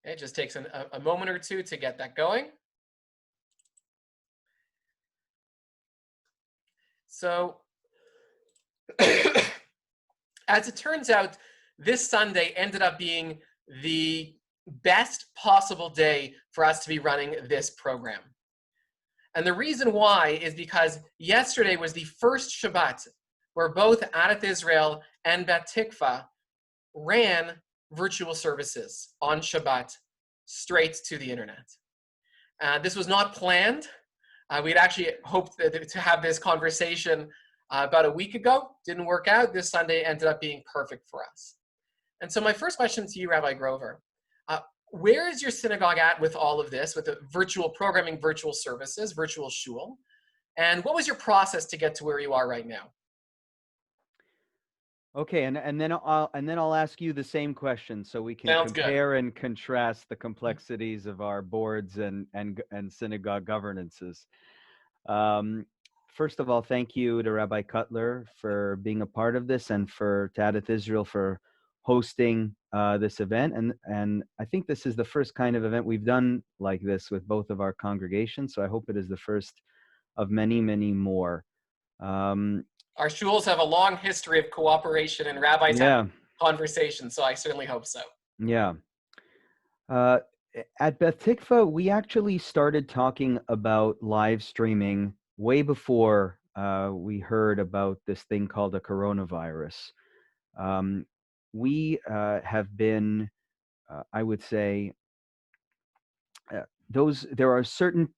It just takes a moment or two to get that going. So as it turns out, this Sunday ended up being the best possible day for us to be running this program. And the reason why is because yesterday was the first Shabbat where both Adat Israel and Bet Tikva ran virtual services on Shabbat straight to the internet. This was not planned. We'd actually hoped to have this conversation about a week ago. Didn't work out. This Sunday ended up being perfect for us. And so my first question to you, Rabbi Grover, where is your synagogue at with all of this, with the virtual programming, virtual services, virtual shul? And what was your process to get to where you are right now? Okay, and then I'll ask you the same question so we can Sounds good. compare and contrast the complexities of our boards and synagogue governances. First of all, thank you to Rabbi Cutler for being a part of this, and to Adat Israel for hosting this event. And I think this is the first kind of event we've done like this with both of our congregations. So I hope it is the first of many, many more. Our shuls have a long history of cooperation and rabbis have conversations, so I certainly hope so. Yeah. At Beth Tikva, we actually started talking about live streaming way before we heard about this thing called a coronavirus. We have been, I would say, there are certain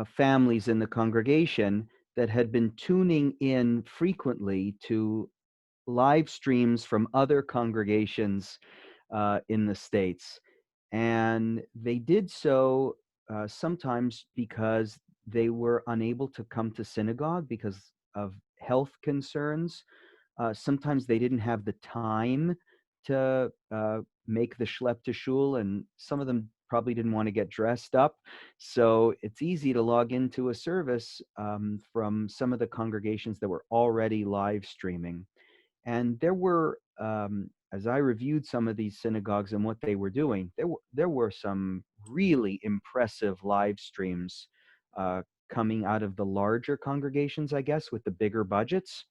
families in the congregation that had been tuning in frequently to live streams from other congregations in the States. And they did so sometimes because they were unable to come to synagogue because of health concerns. Sometimes they didn't have the time to make the schlep to shul, and some of them probably didn't want to get dressed up. So it's easy to log into a service from some of the congregations that were already live streaming. And there were, as I reviewed some of these synagogues and what they were doing, there were some really impressive live streams coming out of the larger congregations, I guess, with the bigger budgets.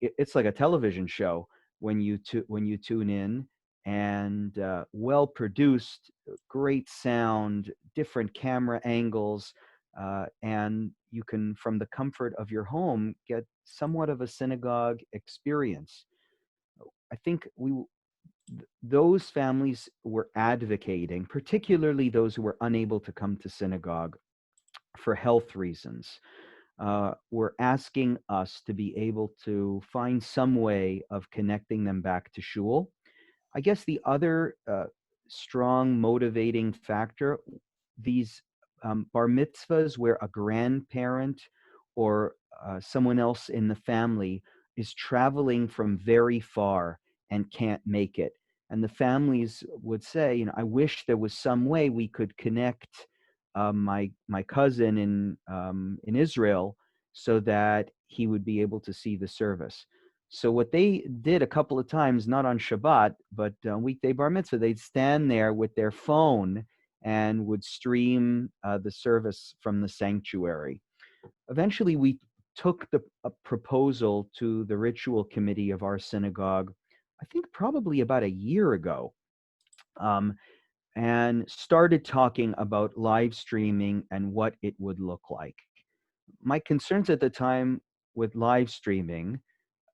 It's like a television show when you tune in, and well produced, great sound, different camera angles, and you can, from the comfort of your home, get somewhat of a synagogue experience. I think those families were advocating, particularly those who were unable to come to synagogue for health reasons, were asking us to be able to find some way of connecting them back to shul. I guess the other strong motivating factor, these bar mitzvahs where a grandparent or someone else in the family is traveling from very far and can't make it. And the families would say, I wish there was some way we could connect my cousin in Israel so that he would be able to see the service. So what they did a couple of times, not on Shabbat, but weekday bar mitzvah, they'd stand there with their phone and would stream the service from the sanctuary. Eventually, we took a proposal to the ritual committee of our synagogue, I think probably about a year ago, and started talking about live streaming and what it would look like. My concerns at the time with live streaming,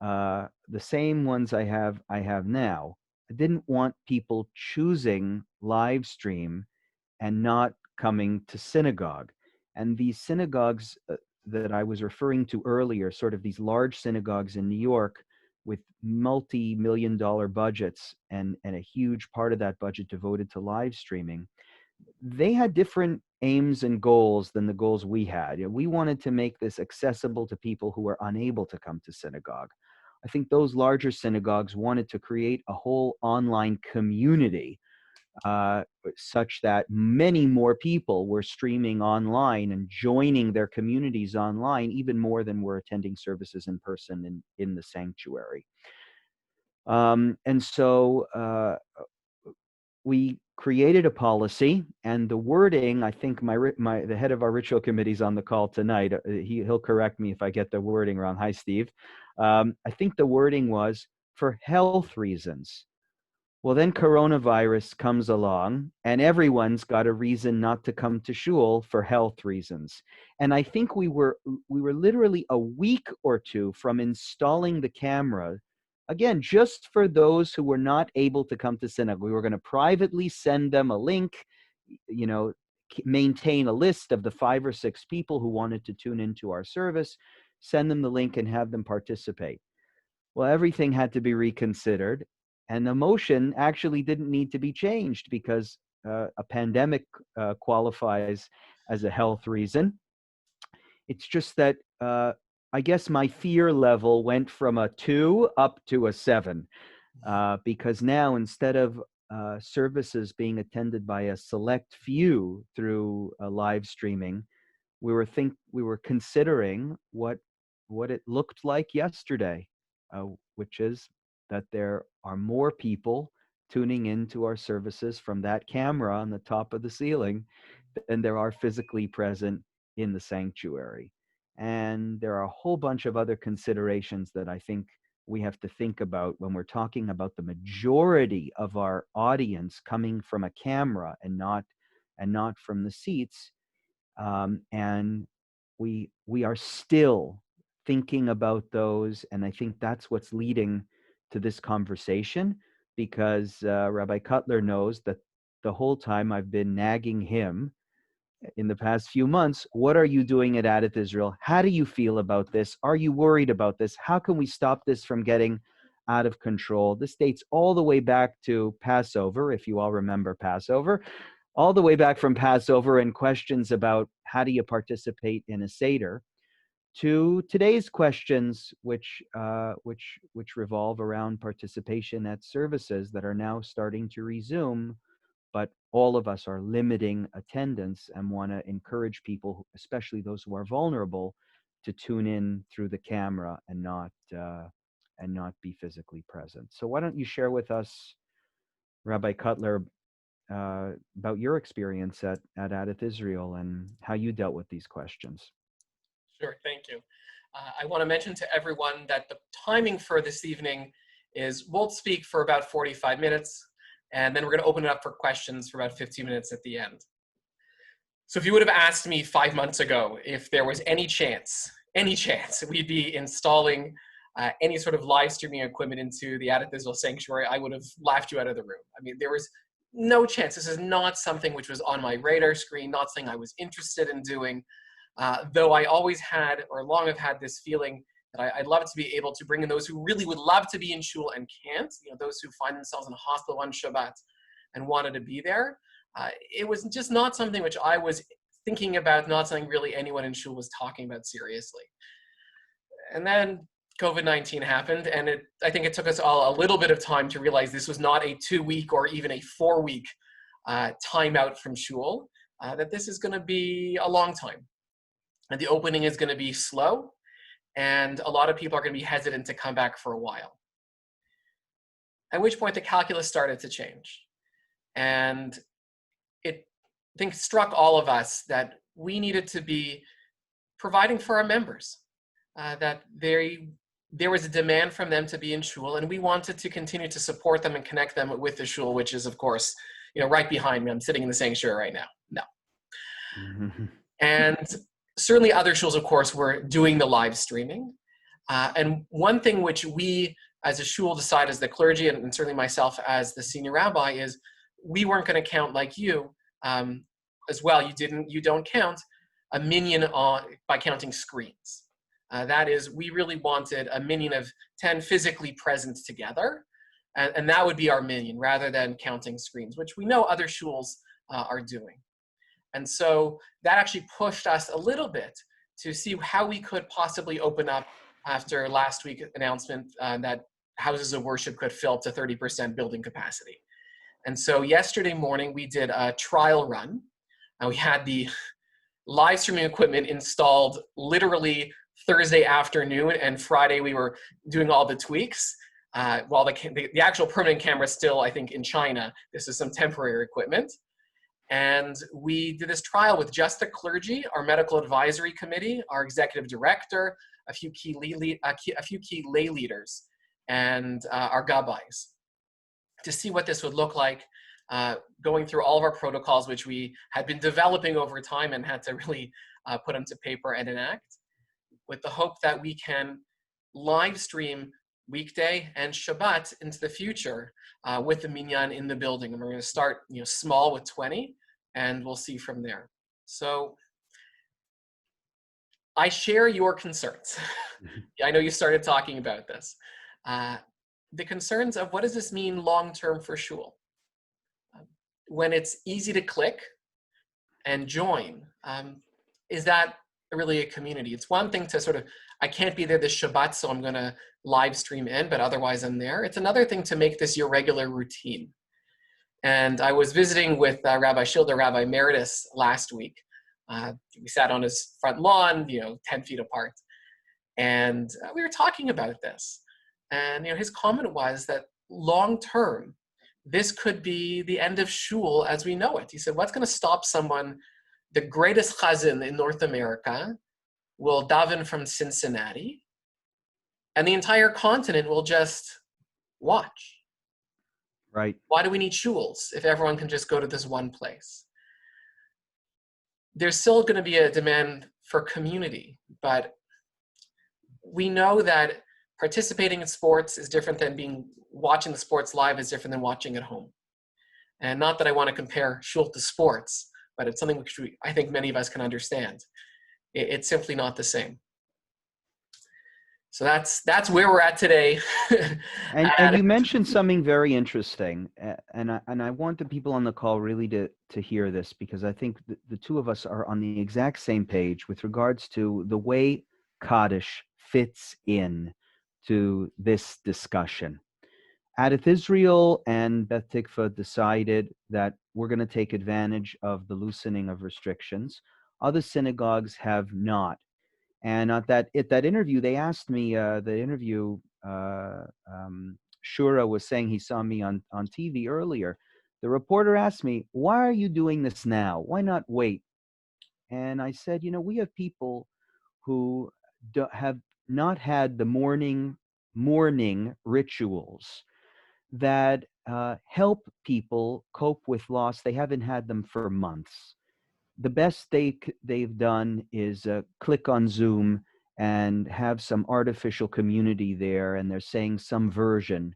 the same ones I have now. I didn't want people choosing live stream and not coming to synagogue. And these synagogues that I was referring to earlier, sort of these large synagogues in New York with multi-million-dollar budgets and a huge part of that budget devoted to live streaming, they had different aims and goals than the goals we had. We wanted to make this accessible to people who were unable to come to synagogue. I think those larger synagogues wanted to create a whole online community such that many more people were streaming online and joining their communities online, even more than were attending services in person in the sanctuary. And so we created a policy, and the wording, I think the head of our ritual committee is on the call tonight. He'll correct me if I get the wording wrong. Hi, Steve. I think the wording was for health reasons. Well, then coronavirus comes along, and everyone's got a reason not to come to shul for health reasons. And I think we were literally a week or two from installing the camera, again, just for those who were not able to come to synagogue. We were going to privately send them a link, you know, maintain a list of the 5 or 6 people who wanted to tune into our service, send them the link and have them participate. Well, everything had to be reconsidered, and the motion actually didn't need to be changed because a pandemic qualifies as a health reason. It's just that I guess my fear level went from a 2 up to a 7 because now instead of services being attended by a select few through live streaming, we were considering what it looked like yesterday, which is that there are more people tuning into our services from that camera on the top of the ceiling than there are physically present in the sanctuary. And there are a whole bunch of other considerations that I think we have to think about when we're talking about the majority of our audience coming from a camera and not from the seats. And we are still thinking about those, and I think that's what's leading to this conversation, because Rabbi Cutler knows that the whole time I've been nagging him in the past few months. What are you doing at Adat Israel? How do you feel about this? Are you worried about this? How can we stop this from getting out of control? This dates all the way back to Passover, if you all remember Passover, all the way back from Passover and questions about how do you participate in a Seder, to today's questions, which revolve around participation at services that are now starting to resume, but all of us are limiting attendance and want to encourage people, especially those who are vulnerable, to tune in through the camera and not be physically present. So why don't you share with us, Rabbi Cutler, about your experience at Adat Israel and how you dealt with these questions? Sure, thank you. I want to mention to everyone that the timing for this evening is we'll speak for about 45 minutes, and then we're going to open it up for questions for about 15 minutes at the end. So if you would have asked me 5 months ago if there was any chance we'd be installing any sort of live streaming equipment into the Adat Israel sanctuary, I would have laughed you out of the room. I mean, there was no chance. This is not something which was on my radar screen, not something I was interested in doing. Though I always had, or long have had, this feeling that I'd love to be able to bring in those who really would love to be in shul and can't, those who find themselves in a hospital on Shabbat and wanted to be there. It was just not something which I was thinking about, not something really anyone in shul was talking about seriously. And then COVID-19 happened, and I think it took us all a little bit of time to realize this was not a 2-week or even a 4-week timeout from shul, that this is going to be a long time. And the opening is going to be slow, and a lot of people are going to be hesitant to come back for a while. At which point the calculus started to change. And it, I think, struck all of us that we needed to be providing for our members, that there was a demand from them to be in shul, and we wanted to continue to support them and connect them with the shul, which is, of course, right behind me. I'm sitting in the sanctuary right now. No. Mm-hmm. And certainly other shuls, of course, were doing the live streaming. And one thing which we as a shul decided as the clergy, and certainly myself as the senior rabbi, is we weren't going to count like you as well. You don't count a minyan by counting screens. That is, we really wanted a minyan of 10 physically present together. And that would be our minyan rather than counting screens, which we know other shuls are doing. And so that actually pushed us a little bit to see how we could possibly open up after last week's announcement that houses of worship could fill up to 30% building capacity. And so yesterday morning, we did a trial run. We had the live streaming equipment installed literally Thursday afternoon, and Friday we were doing all the tweaks. while the actual permanent camera is still, I think, in China. This is some temporary equipment. And we did this trial with just the clergy, our medical advisory committee, our executive director, a few key lay leaders, and our gabbais, to see what this would look like, going through all of our protocols, which we had been developing over time and had to really put them to paper and enact, with the hope that we can live stream weekday and Shabbat into the future with the minyan in the building. And we're going to start small with 20, and we'll see from there. So I share your concerns. I know you started talking about this. The concerns of what does this mean long-term for shul? When it's easy to click and join, is that really a community? It's one thing to sort of, I can't be there this Shabbat, so I'm going to live stream in, but otherwise I'm there. It's another thing to make this your regular routine. And I was visiting with Rabbi Schilder, Rabbi Emeritus last week. We sat on his front lawn, 10 feet apart. And we were talking about this. And his comment was that long-term, this could be the end of shul as we know it. He said, what's going to stop someone, the greatest chazan in North America, will daven from Cincinnati, and the entire continent will just watch. Right. Why do we need shuls if everyone can just go to this one place? There's still going to be a demand for community, but we know that participating in sports is different than watching the sports live is different than watching at home. And not that I want to compare shul to sports, but it's something which I think many of us can understand. It's simply not the same. So that's where we're at today. And you mentioned something very interesting, and I want the people on the call really to hear this, because I think the two of us are on the exact same page with regards to the way Kaddish fits in to this discussion. Adith Israel and Beth Tikva decided that we're going to take advantage of the loosening of restrictions. Other synagogues have not. And at that interview, they asked me, Shura was saying he saw me on TV earlier. The reporter asked me, why are you doing this now? Why not wait? And I said, we have people who have not had the morning rituals that help people cope with loss. They haven't had them for months. The best they've done is click on Zoom and have some artificial community there, and they're saying some version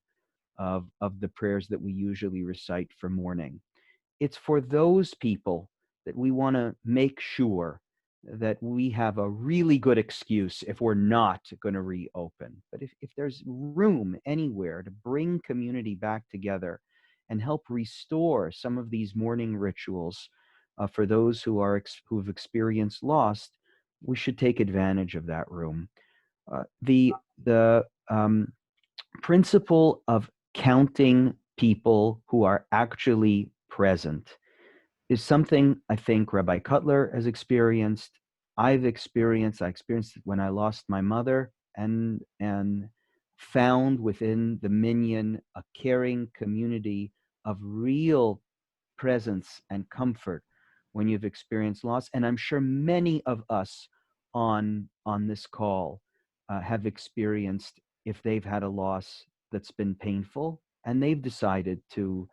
of the prayers that we usually recite for mourning. It's for those people that we want to make sure that we have a really good excuse if we're not going to reopen. But if there's room anywhere to bring community back together and help restore some of these mourning rituals for those who've experienced loss, we should take advantage of that room. The principle of counting people who are actually present is something I think Rabbi Cutler has experienced. I experienced it when I lost my mother, and found within the minyan a caring community of real presence and comfort when you've experienced loss. And I'm sure many of us on this call have experienced, if they've had a loss that's been painful, and they've decided to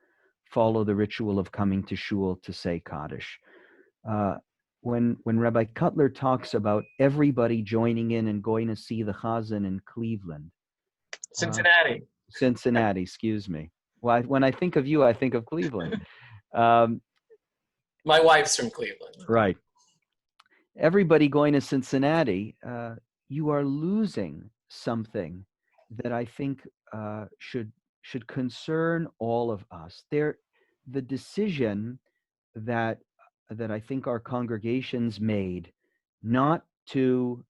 follow the ritual of coming to shul to say Kaddish. When Rabbi Cutler talks about everybody joining in and going to see the Chazan in Cleveland. Cincinnati, excuse me. Well, when I think of you, I think of Cleveland. My wife's from Cleveland. Right. Everybody going to Cincinnati, you are losing something that I think should concern all of us. The decision that I think our congregations made not to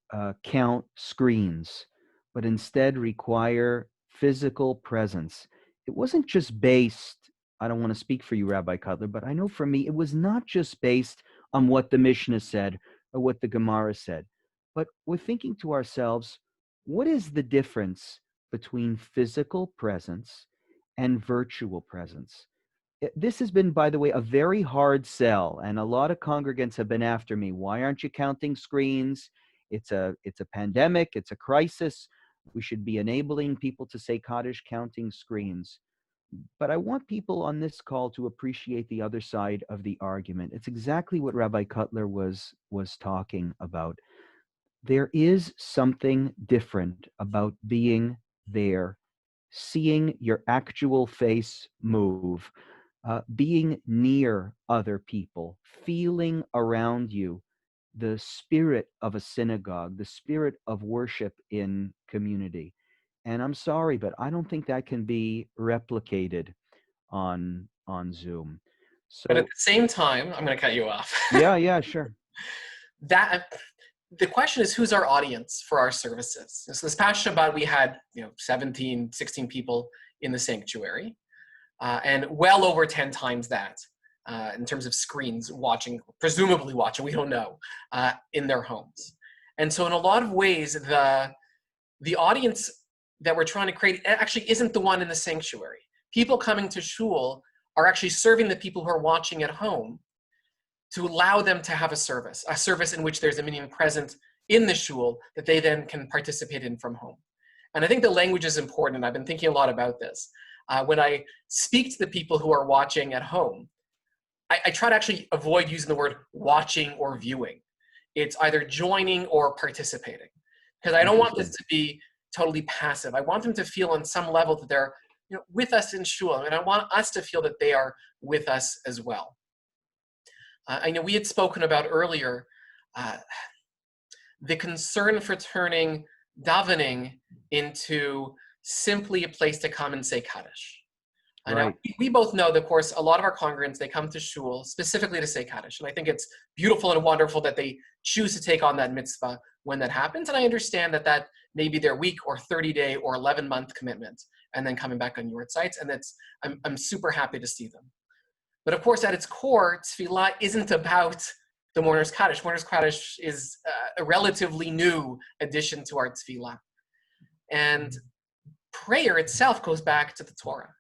count screens, but instead require physical presence. It wasn't just based, I don't want to speak for you, Rabbi Cutler, but I know for me, it was not just based on what the Mishnah said or what the Gemara said, but we're thinking to ourselves, what is the difference between physical presence and virtual presence. This has been, by the way, a very hard sell, and a lot of congregants have been after me. Why aren't you counting screens? It's a pandemic. It's a crisis. We should be enabling people to say Kaddish counting screens. But I want people on this call to appreciate the other side of the argument. It's exactly what Rabbi Cutler was talking about. There is something different about being there, seeing your actual face move, being near other people, feeling around you the spirit of a synagogue, the spirit of worship in community. And I'm sorry, but I don't think that can be replicated on Zoom. But at So the same time, I'm going to cut you off. yeah, sure. That the question is, who's our audience for our services? So this past Shabbat, we had 17, 16 people in the sanctuary, and well over 10 times that in terms of screens watching, presumably watching, we don't know, in their homes. And so in a lot of ways, the audience that we're trying to create actually isn't the one in the sanctuary. People coming to shul are actually serving the people who are watching at home to allow them to have a service in which there's a minyan present in the shul that they then can participate in from home. And I think the language is important, and I've been thinking a lot about this. When I speak to the people who are watching at home, I try to actually avoid using the word watching or viewing. It's either joining or participating, because I don't want this to be totally passive. I want them to feel on some level that they're with us in shul, and I want us to feel that they are with us as well. I know we had spoken about earlier the concern for turning davening into simply a place to come and say Kaddish. Now, we both know that, of course, a lot of our congregants, they come to shul specifically to say Kaddish. And I think it's beautiful and wonderful that they choose to take on that mitzvah when that happens. And I understand that that may be their week or 30-day or 11-month commitment, and then coming back on your sites. And I'm super happy to see them. But of course, at its core, tefillah isn't about the Mourner's Kaddish. Mourner's Kaddish is a relatively new addition to our tefillah. And prayer itself goes back to the Torah.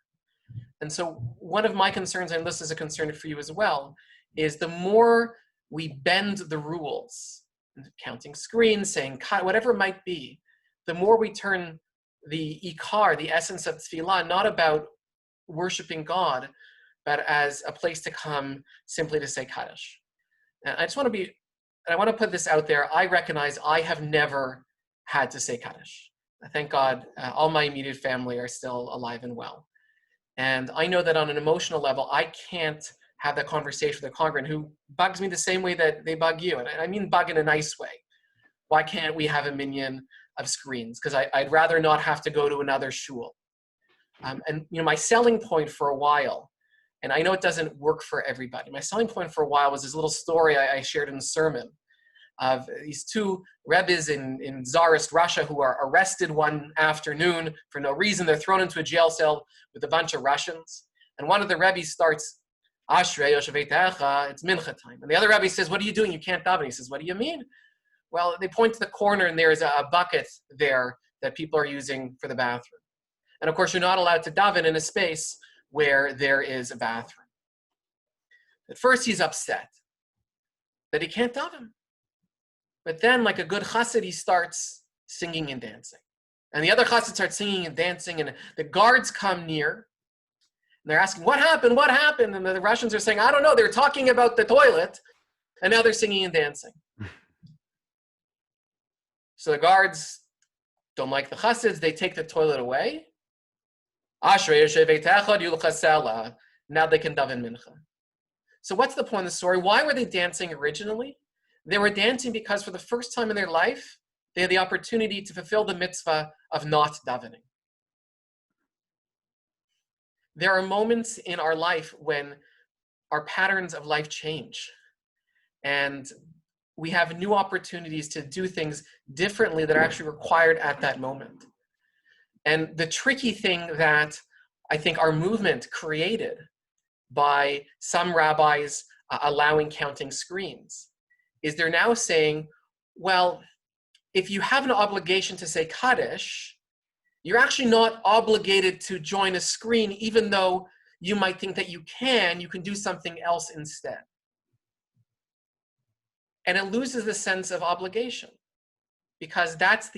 And so one of my concerns, and this is a concern for you as well, is the more we bend the rules, counting screens, saying whatever it might be, the more we turn the ikar, the essence of tefillah, not about worshiping God, but as a place to come simply to say Kaddish. And I want to put this out there. I recognize I have never had to say Kaddish. Thank God, all my immediate family are still alive and well. And I know that on an emotional level, I can't have that conversation with a congregant who bugs me the same way that they bug you. And I mean bug in a nice way. Why can't we have a minyan of screens? Because I'd rather not have to go to another shul. And my selling point for a while, and I know it doesn't work for everybody, my selling point for a while was this little story I shared in the sermon of these two Rabbis in Tsarist Russia who are arrested one afternoon for no reason. They're thrown into a jail cell with a bunch of Russians. And one of the Rabbis starts, Ashrei Yosheveitecha, it's mincha time. And the other Rabbi says, what are you doing? You can't daven. He says, what do you mean? Well, they point to the corner and there's a bucket there that people are using for the bathroom. And of course, you're not allowed to daven in a space where there is a bathroom. At first, he's upset that he can't daven. But then, like a good chassid, he starts singing and dancing. And the other chassid starts singing and dancing, and the guards come near. And they're asking, what happened? What happened? And the Russians are saying, I don't know. They're talking about the toilet, and now they're singing and dancing. So the guards don't like the chassids. They take the toilet away. Now they can daven mincha. So what's the point of the story? Why were they dancing originally? They were dancing because for the first time in their life, they had the opportunity to fulfill the mitzvah of not davening. There are moments in our life when our patterns of life change. And we have new opportunities to do things differently that are actually required at that moment. And the tricky thing that I think our movement created by some rabbis allowing counting screens is they're now saying, well, if you have an obligation to say Kaddish, You're actually not obligated to join a screen, even though you might think that you can do something else instead. And it loses the sense of obligation, because that's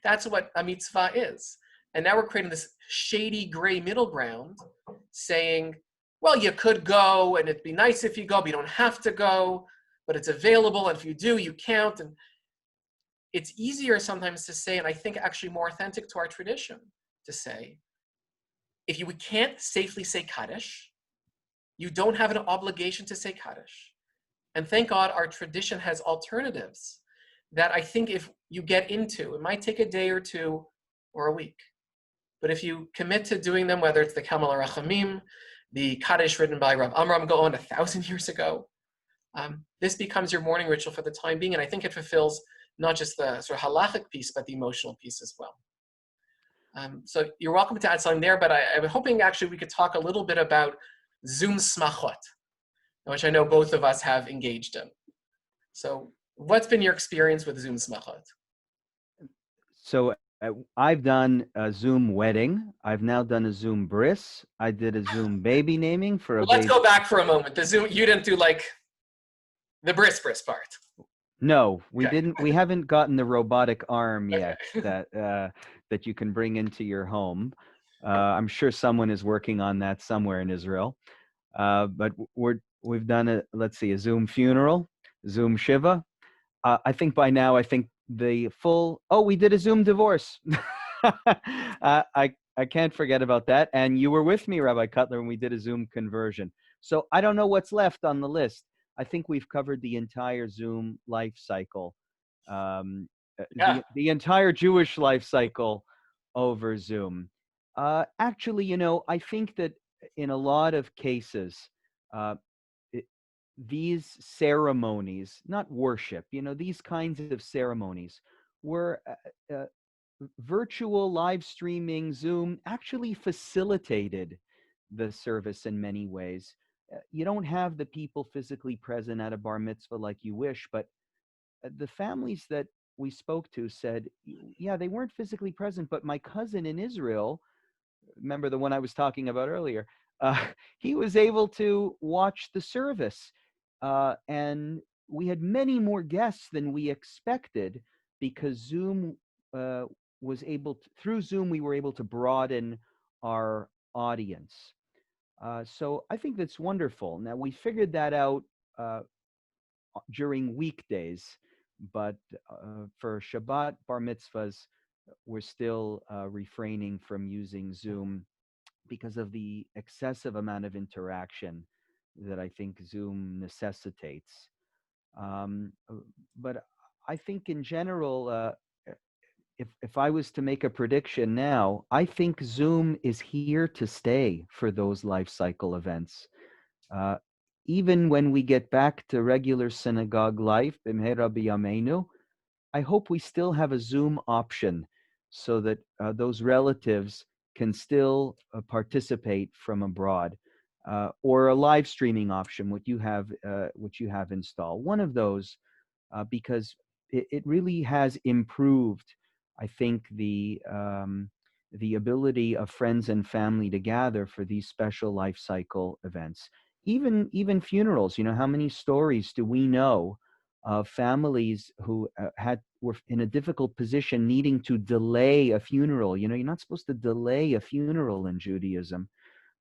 that's what a mitzvah is. And now we're creating this shady gray middle ground saying, well, you could go and it'd be nice if you go, but you don't have to go, but it's available. And if you do, you count. And it's easier sometimes to say, and I think actually more authentic to our tradition, to say, if we can't safely say Kaddish, you don't have an obligation to say Kaddish. And thank God our tradition has alternatives that I think if you get into, it might take a day or two or a week. But if you commit to doing them, whether it's the Kamel Rachamim, the Kaddish written by Rav Amram Gaon 1,000 years ago, this becomes your morning ritual for the time being. And I think it fulfills not just the sort of halachic piece, but the emotional piece as well. So you're welcome to add something there, but I'm hoping actually we could talk a little bit about Zoom smachot, which I know both of us have engaged in. So what's been your experience with Zoom smachot? So I've done a Zoom wedding. I've now done a Zoom bris. I did a Zoom baby naming for a Well, let's baby. go back for a moment. The Zoom, you didn't do like the bris part. No, we Okay. didn't. We haven't gotten the robotic arm Okay. yet that you can bring into your home. I'm sure someone is working on that somewhere in Israel. But we've done a Zoom funeral, Zoom shiva. I think by now, we did a Zoom divorce. I can't forget about that. And you were with me, Rabbi Cutler, when we did a Zoom conversion. So I don't know what's left on the list. I think we've covered the entire Zoom life cycle, Yeah. the entire Jewish life cycle over Zoom. Actually, I think that in a lot of cases, uh, these ceremonies, not worship, these kinds of ceremonies were virtual live streaming. Zoom actually facilitated the service in many ways. You don't have the people physically present at a bar mitzvah like you wish, but the families that we spoke to said, yeah, they weren't physically present, but my cousin in Israel, remember the one I was talking about earlier, he was able to watch the service. And we had many more guests than we expected because Zoom through Zoom, we were able to broaden our audience. So I think that's wonderful. Now, we figured that out during weekdays, but for Shabbat bar mitzvahs, we're still refraining from using Zoom because of the excessive amount of interaction that I think Zoom necessitates. But I think in general, if I was to make a prediction now, I think Zoom is here to stay for those life cycle events. Even when we get back to regular synagogue life, B'mheira b'yameinu, I hope we still have a Zoom option so that those relatives can still participate from abroad, or a live streaming option, which you have installed. One of those, because it really has improved, I think, the ability of friends and family to gather for these special life cycle events. Even funerals. How many stories do we know of families who were in a difficult position, needing to delay a funeral? You're not supposed to delay a funeral in Judaism,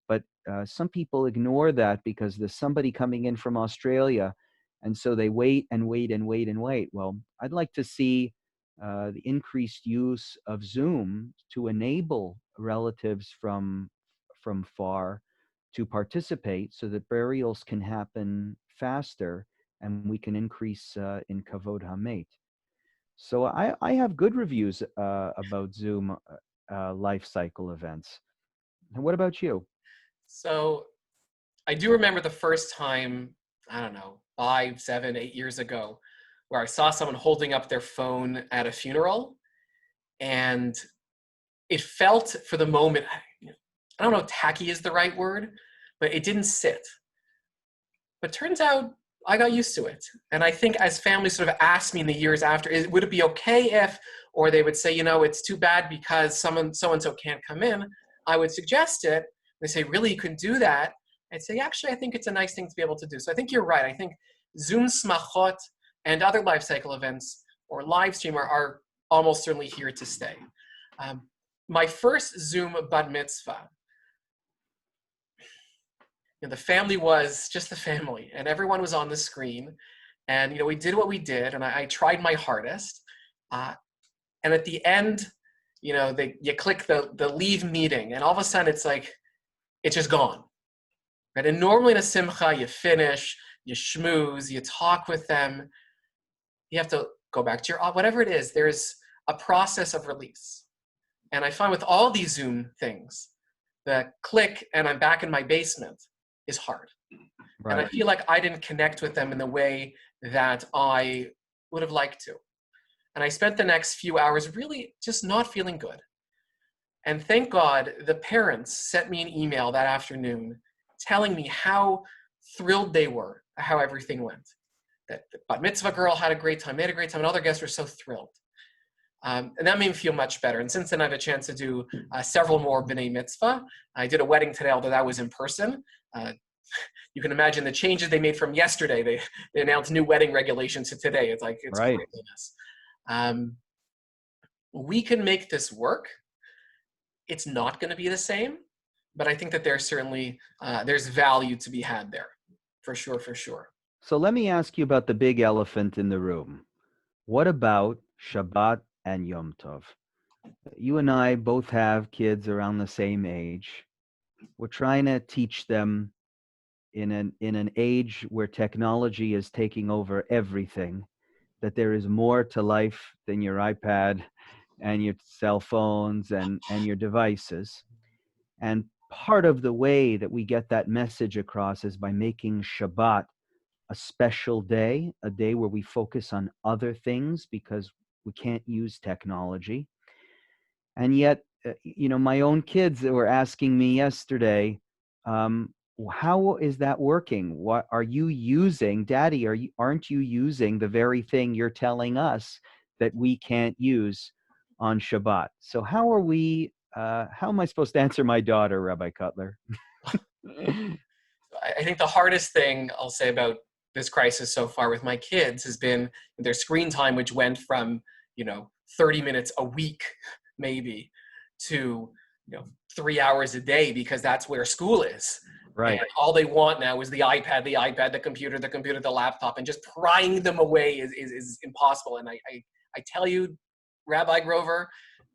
but some people ignore that because there's somebody coming in from Australia, and so they wait and wait and wait and wait. Well, I'd like to see the increased use of Zoom to enable relatives from far to participate so that burials can happen faster and we can increase in Kavod HaMet. So I have good reviews about Zoom life cycle events. And what about you? So I do remember the first time, I don't know, 5, 7, 8 years ago, where I saw someone holding up their phone at a funeral, and it felt for the moment, I don't know if tacky is the right word, but it didn't sit. But turns out I got used to it. And I think as families sort of asked me in the years after, would it be okay if, or they would say, it's too bad because someone so-and-so can't come in, I would suggest it. They say, really, you can do that? I'd say, actually, I think it's a nice thing to be able to do. So I think you're right. I think Zoom smachot and other life cycle events or live stream are almost certainly here to stay. My first Zoom bat mitzvah, the family was just the family, and everyone was on the screen, and we did what we did, and I tried my hardest, and at the end, you click the leave meeting, and all of a sudden it's like it's just gone, right? And normally in a simcha, you finish, you schmooze, you talk with them, you have to go back to your whatever it is. There's a process of release, and I find with all these Zoom things, the click and I'm back in my basement is hard. Right. And I feel like I didn't connect with them in the way that I would have liked to. And I spent the next few hours really just not feeling good. And thank God the parents sent me an email that afternoon telling me how thrilled they were at how everything went. That the bat mitzvah girl had a great time, they had a great time, and all their guests were so thrilled. And that made me feel much better. And since then, I have a chance to do several more b'nai mitzvah. I did a wedding today, although that was in person. You can imagine the changes they made from yesterday. They announced new wedding regulations to today. It's right. Craziness. We can make this work. It's not going to be the same, but I think that there's certainly there's value to be had there, for sure. So let me ask you about the big elephant in the room. What about Shabbat and Yom Tov? You and I both have kids around the same age. We're trying to teach them in an age where technology is taking over everything, that there is more to life than your iPad and your cell phones and your devices. And part of the way that we get that message across is by making Shabbat a special day, a day where we focus on other things because we can't use technology. And yet, my own kids were asking me yesterday, how is that working? What are you using, Daddy? Aren't you using the very thing you're telling us that we can't use on Shabbat? So how am I supposed to answer my daughter, Rabbi Cutler? I think the hardest thing I'll say about this crisis so far with my kids has been their screen time, which went from 30 minutes a week maybe to 3 hours a day, because that's where school is. Right. And all they want now is the iPad, the computer, the laptop, and just prying them away is impossible. And I tell you, Rabbi Grover,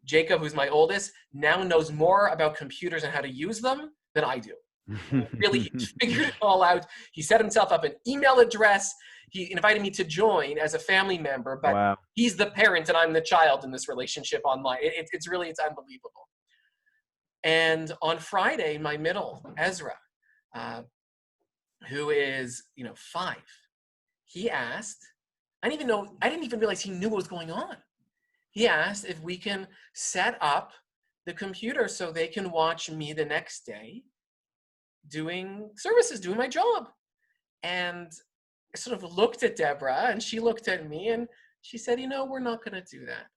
Jacob, who's my oldest, now knows more about computers and how to use them than I do. Really, he figured it all out. He set himself up an email address. He invited me to join as a family member, but wow. He's the parent and I'm the child in this relationship online. It's unbelievable. And on Friday, my middle, Ezra, who is 5, he asked, I didn't even realize he knew what was going on. He asked if we can set up the computer so they can watch me the next day doing services, doing my job. And I sort of looked at Deborah and she looked at me and she said, we're not going to do that.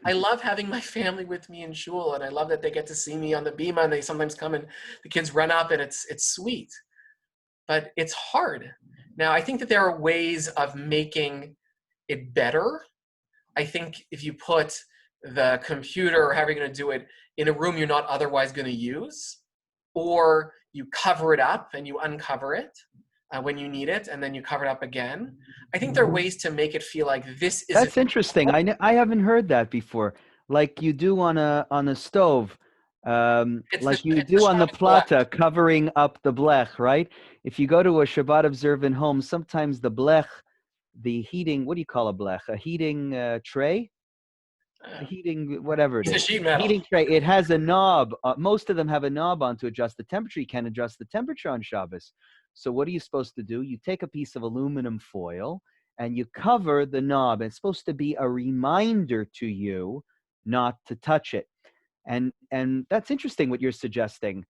I love having my family with me in shul, and I love that they get to see me on the bima, and they sometimes come and the kids run up, and it's sweet. But it's hard. Now, I think that there are ways of making it better. I think if you put the computer or however you're going to do it in a room you're not otherwise going to use, or you cover it up and you uncover it when you need it, and then you cover it up again. I think there are ways to make it feel like this is. That's interesting. I haven't heard that before. Like you do on a stove, like you do on the plata, covering up the blech, right? If you go to a Shabbat observant home, sometimes the blech, the heating, what do you call a blech? A heating tray? A heating, whatever it is. It's a sheet metal. Heating tray. It has a knob. Most of them have a knob on to adjust the temperature. You can adjust the temperature on Shabbos. So what are you supposed to do? You take a piece of aluminum foil and you cover the knob. It's supposed to be a reminder to you not to touch it. And that's interesting what you're suggesting.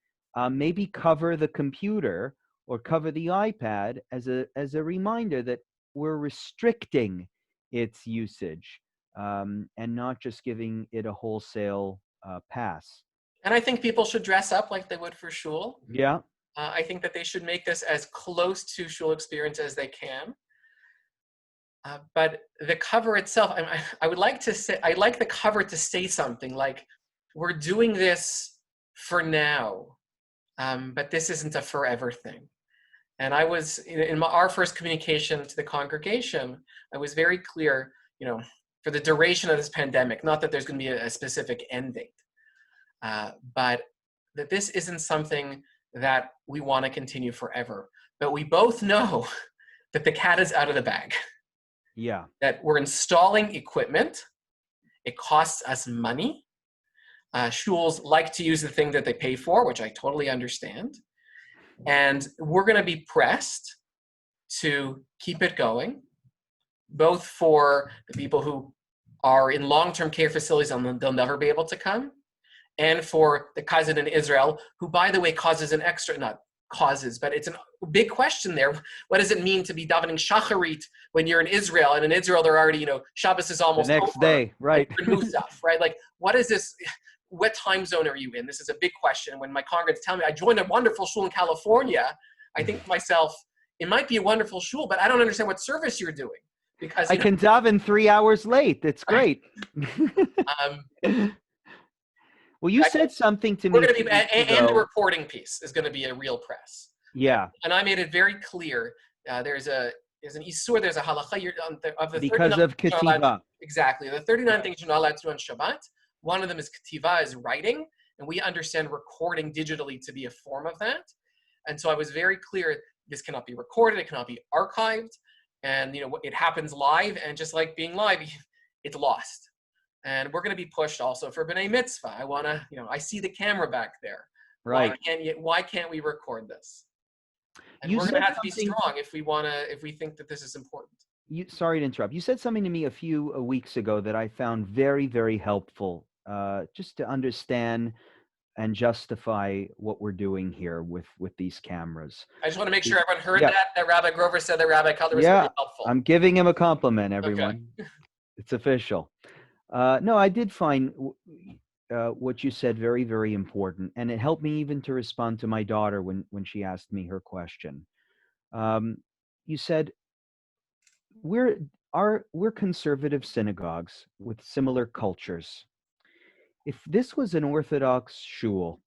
maybe cover the computer or cover the iPad as a reminder that we're restricting its usage, and not just giving it a wholesale pass. And I think people should dress up like they would for shul. Yeah. I think that they should make this as close to shul experience as they can. But the cover itself, I would like to say, I'd like the cover to say something like, we're doing this for now, but this isn't a forever thing. And I was, in our first communication to the congregation, I was very clear, for the duration of this pandemic, not that there's going to be a specific end date, but that this isn't something that we want to continue forever. But we both know that the cat is out of the bag. Yeah. That we're installing equipment. It costs us money. Shuls like to use the thing that they pay for, which I totally understand. And we're going to be pressed to keep it going, both for the people who are in long-term care facilities and they'll never be able to come, and for the cousin in Israel, who, by the way, causes an extra, not causes, but it's a big question there. What does it mean to be davening shacharit when you're in Israel? And in Israel, they're already, Shabbos is almost the next over, day, right? Musaf, right? Like, what is this? What time zone are you in? This is a big question. When my congregants tell me I joined a wonderful shul in California, I think to myself, it might be a wonderful shul, but I don't understand what service you're doing, because I can daven 3 hours late. It's great. Well, you said something to me. We're going to be, and the reporting piece is going to be a real press. Yeah. And I made it very clear. There's an isur, there's a halacha of the because of ketiva. Exactly. The 39 things you're not allowed to do on Shabbat. One of them is ketiva, is writing. And we understand recording digitally to be a form of that. And so I was very clear, this cannot be recorded, it cannot be archived. And it happens live, and just like being live, it's lost. And we're going to be pushed also for B'nai Mitzvah. I want to, I see the camera back there. Right. Why can't we record this? And we're going to have to be strong if we think that this is important. Sorry to interrupt. You said something to me a few weeks ago that I found very, very helpful, just to understand and justify what we're doing here with these cameras. I just want to make sure everyone heard that Rabbi Grover said that Rabbi Cutler was very helpful. I'm giving him a compliment, everyone. Okay. It's official. No, I did find what you said very, very important, and it helped me even to respond to my daughter when she asked me her question. You said we're conservative synagogues with similar cultures. If this was an Orthodox shul,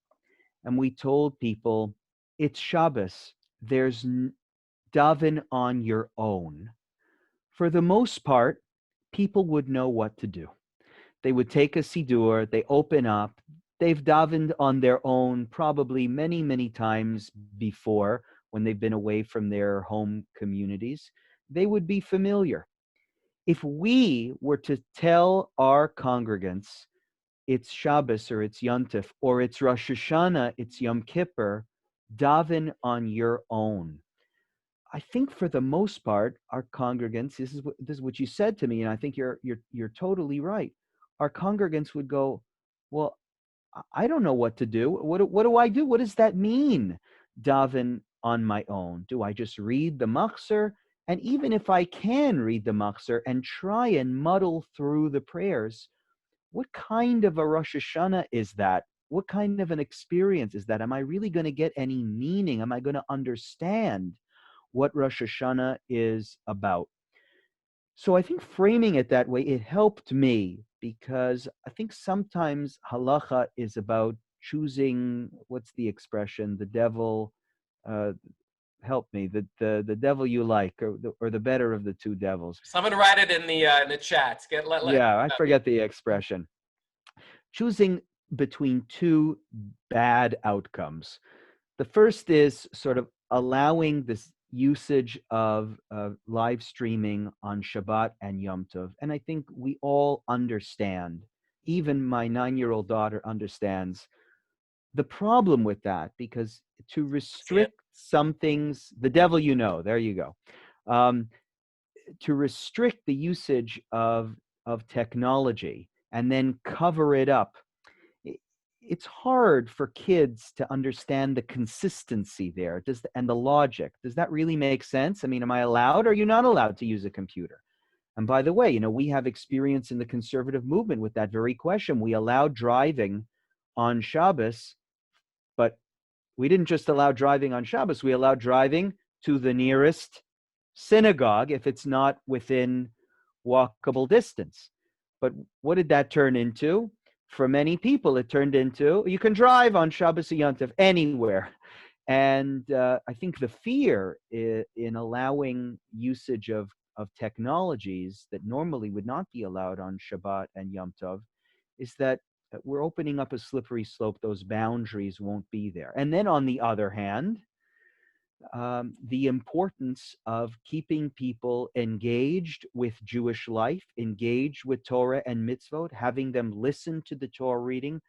and we told people it's Shabbos, there's daven on your own, for the most part, people would know what to do. They would take a siddur, they open up, they've davened on their own probably many, many times before when they've been away from their home communities. They would be familiar. If we were to tell our congregants it's Shabbos or it's Yontif or it's Rosh Hashanah, it's Yom Kippur, daven on your own, I think for the most part, our congregants, this is what you said to me, and I think you're totally right. Our congregants would go, well, I don't know what to do. What do I do? What does that mean? Daven on my own. Do I just read the machzor? And even if I can read the machzor and try and muddle through the prayers, what kind of a Rosh Hashanah is that? What kind of an experience is that? Am I really going to get any meaning? Am I going to understand what Rosh Hashanah is about? So I think framing it that way, it helped me, because I think sometimes halacha is about choosing, what's the expression, the devil, help me, the devil you like, or the better of the two devils. Someone write it in the chat. I forget the expression. Choosing between two bad outcomes. The first is sort of allowing this usage of live streaming on Shabbat and Yom Tov. And I think we all understand, even my 9-year-old daughter understands the problem with that, because to restrict some things, the devil there you go, to restrict the usage of technology and then cover it up, it's hard for kids to understand the consistency there. And the logic. Does that really make sense? I mean, am I allowed or are you not allowed to use a computer? And by the way, we have experience in the conservative movement with that very question. We allowed driving on Shabbos, but we didn't just allow driving on Shabbos. We allowed driving to the nearest synagogue if it's not within walkable distance. But what did that turn into? For many people, it turned into, you can drive on Shabbos Yontif anywhere. And I think the fear in allowing usage of technologies that normally would not be allowed on Shabbat and Yom Tov is that we're opening up a slippery slope. Those boundaries won't be there. And then on the other hand, the importance of keeping people engaged with Jewish life, engaged with Torah and mitzvot, having them listen to the Torah reading,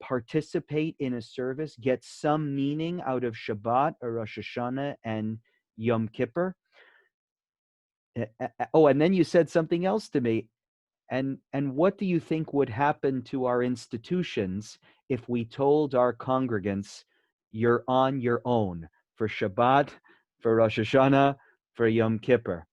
participate in a service, get some meaning out of Shabbat or Rosh Hashanah and Yom Kippur. Oh, and then you said something else to me. And what do you think would happen to our institutions if we told our congregants, you're on your own for Shabbat, for Rosh Hashanah, for Yom Kippur?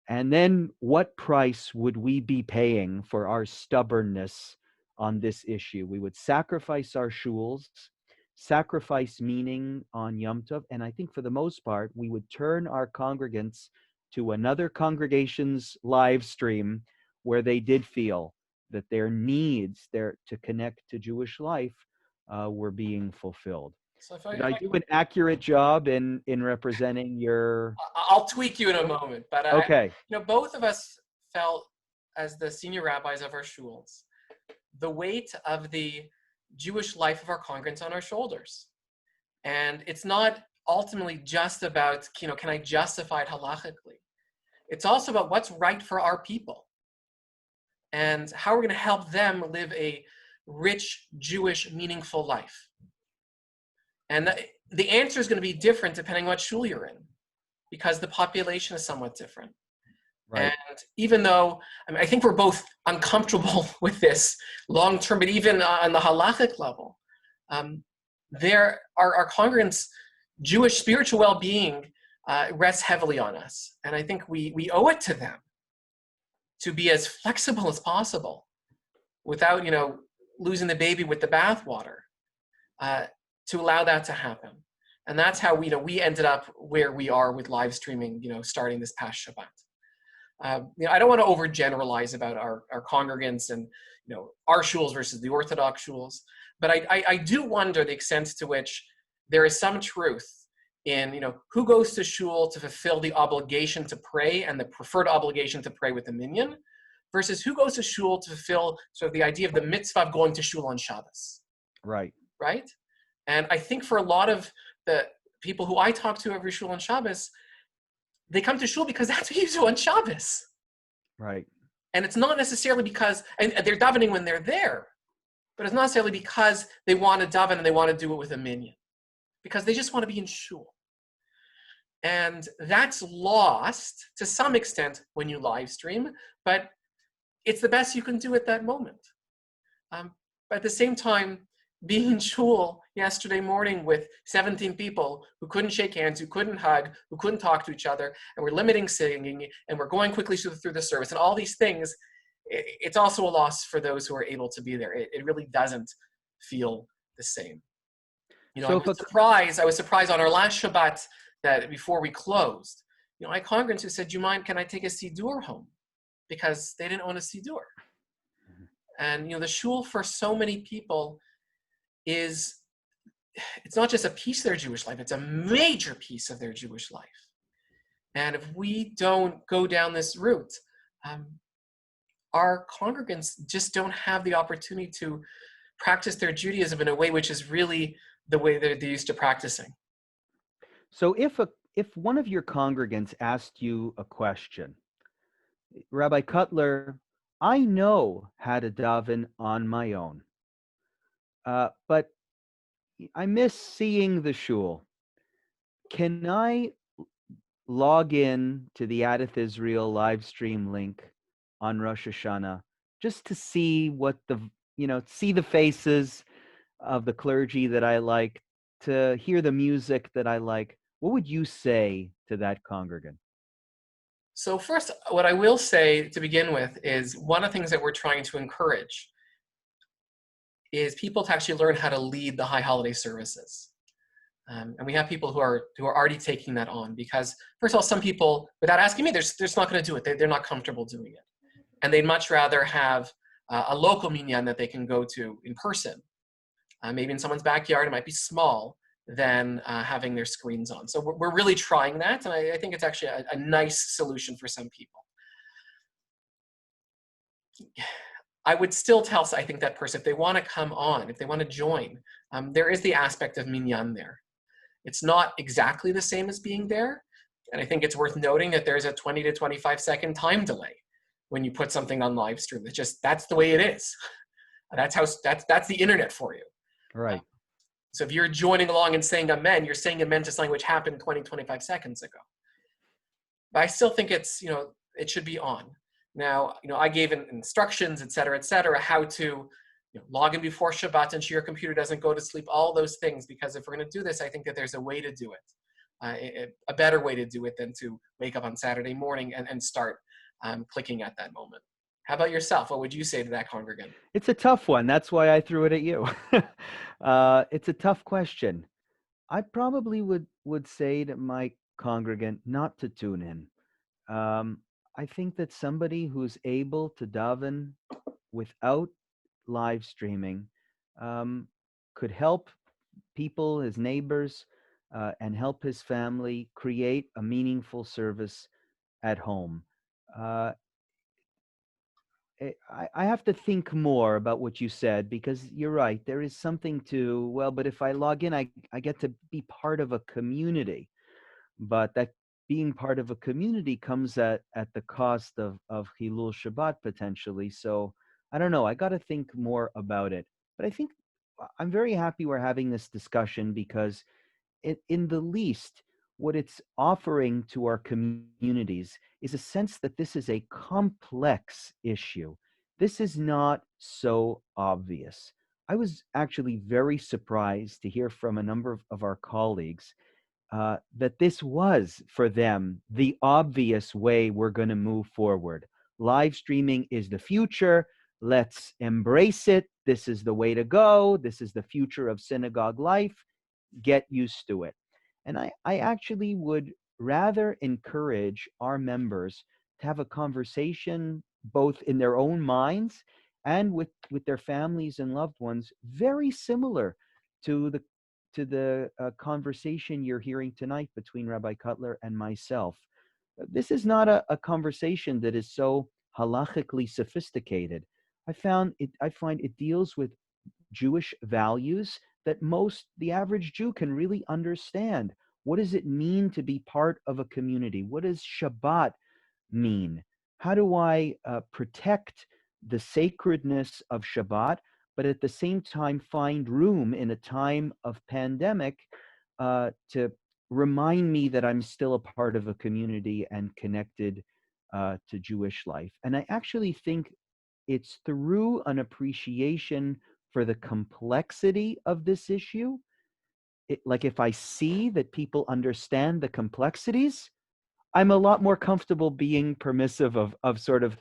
And then what price would we be paying for our stubbornness on this issue? We would sacrifice our shuls, sacrifice meaning on Yom Tov, and I think for the most part, we would turn our congregants to another congregation's live stream where they did feel that their needs there to connect to Jewish life were being fulfilled. So if Did I do an accurate job in representing your? I'll tweak you in a moment, but Okay. Both of us felt, as the senior rabbis of our shuls, the weight of the Jewish life of our congregants on our shoulders. And it's not ultimately just about, can I justify it halachically? It's also about what's right for our people and how we're going to help them live a rich, Jewish, meaningful life. And the answer is going to be different depending on what shul you're in, because the population is somewhat different. Right. And even though, I think we're both uncomfortable with this long term, but even on the halachic level, our congregants' Jewish spiritual well-being rests heavily on us. And I think we owe it to them to be as flexible as possible without, losing the baby with the bathwater, to allow that to happen. And that's how we ended up where we are with live streaming, starting this past Shabbat. I don't want to overgeneralize about our congregants and, our shuls versus the Orthodox shuls, but I do wonder the extent to which there is some truth in, who goes to shul to fulfill the obligation to pray and the preferred obligation to pray with the minyan versus who goes to shul to fulfill sort of the idea of the mitzvah of going to shul on Shabbos. Right. Right? And I think for a lot of the people who I talk to every shul on Shabbos, they come to shul because that's what you do on Shabbos. Right. And it's not necessarily because, and they're davening when they're there, but it's not necessarily because they want to daven and they want to do it with a minyan, because they just want to be in shul. And that's lost to some extent when you live stream, but it's the best you can do at that moment. But at the same time, being in shul yesterday morning with 17 people who couldn't shake hands, who couldn't hug, who couldn't talk to each other, and we're limiting singing, and we're going quickly through the service, and all these things, it's also a loss for those who are able to be there. It really doesn't feel the same. I was surprised on our last Shabbat that before we closed, I had congregants who said, "Do you mind, can I take a Siddur home?" Because they didn't own a Siddur. And, the shul for so many people it's not just a piece of their Jewish life, it's a major piece of their Jewish life. And if we don't go down this route, our congregants just don't have the opportunity to practice their Judaism in a way which is really the way they're used to practicing. So if one of your congregants asked you a question, Rabbi Cutler, I know how to daven on my own, but I miss seeing the shul. Can I log in to the Adath Israel live stream link on Rosh Hashanah just to see what see the faces, of the clergy that I like, to hear the music that I like, what would you say to that congregant? So first, what I will say to begin with is one of the things that we're trying to encourage is people to actually learn how to lead the high holiday services. And we have people who are already taking that on because, first of all, some people, without asking me, they're just not going to do it. They're not comfortable doing it. And they'd much rather have a local minyan that they can go to in person. Maybe in someone's backyard, it might be small, than having their screens on. So we're really trying that, and I think it's actually a nice solution for some people. I would still tell, I think, that person, if they want to come on, if they want to join, there is the aspect of minyan there. It's not exactly the same as being there, and I think it's worth noting that there's a 20 to 25-second time delay when you put something on live stream. It's just, that's the way it is. That's the internet for you. Right. So if you're joining along and saying amen, you're saying amen to something which happened 20, 25 seconds ago. But I still think it's, it should be on. Now, I gave instructions, et cetera, how to log in before Shabbat and so your computer doesn't go to sleep, all those things, because if we're going to do this, I think that there's a way to do it, a better way to do it than to wake up on Saturday morning and start clicking at that moment. How about yourself? What would you say to that congregant? It's a tough one. That's why I threw it at you. It's a tough question. I probably would say to my congregant not to tune in. I think that somebody who's able to daven without live streaming could help people, his neighbors, and help his family create a meaningful service at home. Uh, I have to think more about what you said because you're right. There is something to, well, but if I log in, I get to be part of a community. But that being part of a community comes at the cost of Hilul Shabbat potentially. So I don't know. I got to think more about it. But I think I'm very happy we're having this discussion because in the least, what it's offering to our communities is a sense that this is a complex issue. This is not so obvious. I was actually very surprised to hear from a number of our colleagues that this was for them the obvious way we're going to move forward. Live streaming is the future. Let's embrace it. This is the way to go. This is the future of synagogue life. Get used to it. And I actually would rather encourage our members to have a conversation both in their own minds and with their families and loved ones, very similar to the conversation you're hearing tonight between Rabbi Cutler and myself. This is not a conversation that is so halachically sophisticated. I find it deals with Jewish values that the average Jew can really understand. What does it mean to be part of a community? What does Shabbat mean? How do I protect the sacredness of Shabbat, but at the same time find room in a time of pandemic to remind me that I'm still a part of a community and connected to Jewish life? And I actually think it's through an appreciation for the complexity of this issue. Like if I see that people understand the complexities, I'm a lot more comfortable being permissive of sort of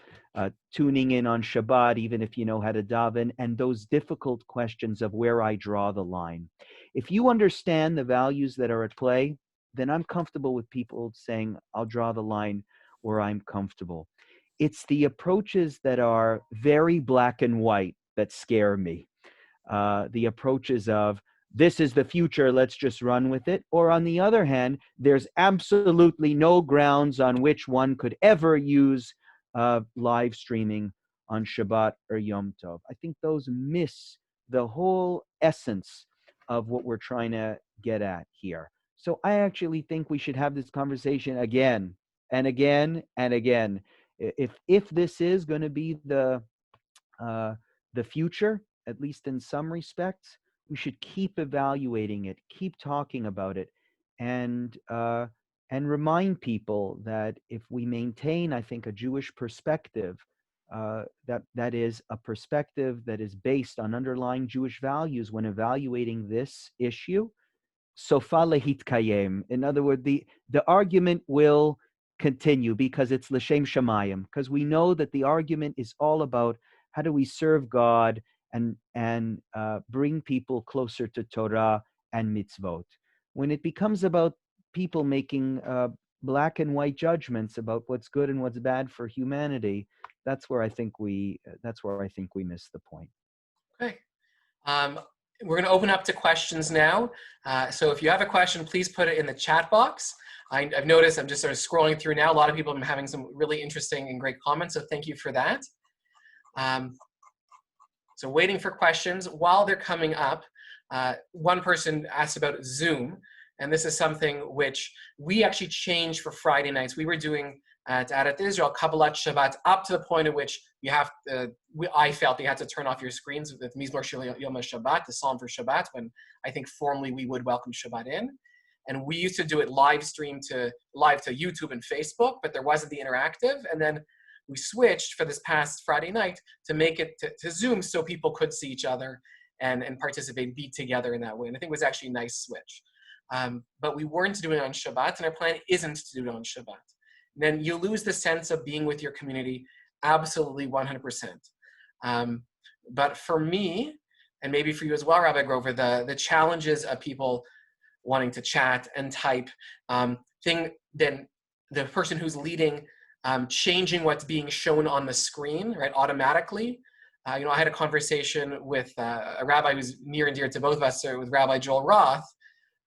tuning in on Shabbat, even if you know how to daven, and those difficult questions of where I draw the line. If you understand the values that are at play, then I'm comfortable with people saying, I'll draw the line where I'm comfortable. It's the approaches that are very black and white that scare me. The approaches of this is the future, let's just run with it. Or on the other hand, there's absolutely no grounds on which one could ever use live streaming on Shabbat or Yom Tov. I think those miss the whole essence of what we're trying to get at here. So I actually think we should have this conversation again and again and again. If this is going to be the future, at least in some respects, we should keep evaluating it, keep talking about it, and remind people that if we maintain, I think, a Jewish perspective that is a perspective that is based on underlying Jewish values when evaluating this issue. Sofa lehitkayem. In other words, the argument will continue because it's l'shem shamayim, because we know that the argument is all about how do we serve God and bring people closer to Torah and mitzvot. When it becomes about people making black and white judgments about what's good and what's bad for humanity, that's where I think we miss the point. Okay. We're going to open up to questions now. So if you have a question, please put it in the chat box. I've noticed, I'm just sort of scrolling through now, a lot of people have been having some really interesting and great comments, so thank you for that. So waiting for questions. While they're coming up, one person asked about Zoom, and this is something which we actually changed for Friday nights. We were doing at Israel, Kabbalat Shabbat, up to the point at which you have I felt you had to turn off your screens with Mizmor Shel Yom HaShabbat, the Psalm for Shabbat, when I think formally we would welcome Shabbat in. And we used to do it live to YouTube and Facebook, but there wasn't the interactive. And then we switched for this past Friday night to make it to Zoom so people could see each other and participate, be together in that way. And I think it was actually a nice switch. But we weren't doing it on Shabbat, and our plan isn't to do it on Shabbat. Then you lose the sense of being with your community, absolutely 100%. But for me, and maybe for you as well, Rabbi Grover, the challenges of people wanting to chat and type, then the person who's leading, changing what's being shown on the screen, right, automatically. I had a conversation with a rabbi who's near and dear to both of us, with Rabbi Joel Roth,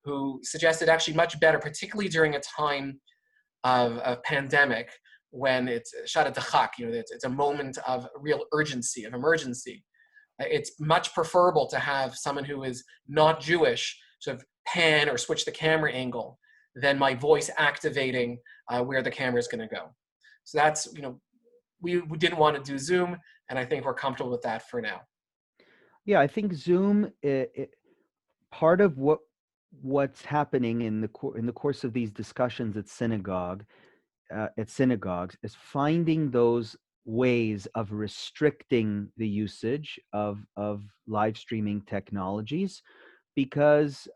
who suggested actually much better, particularly during a time of pandemic, when it's Shadat Chak, it's a moment of real urgency, of emergency. It's much preferable to have someone who is not Jewish sort of pan or switch the camera angle than my voice activating where the camera is going to go. So that's, we didn't want to do Zoom, and I think we're comfortable with that for now. Yeah, I think Zoom, part of what's happening in the course of these discussions at synagogues is finding those ways of restricting the usage of live streaming technologies, because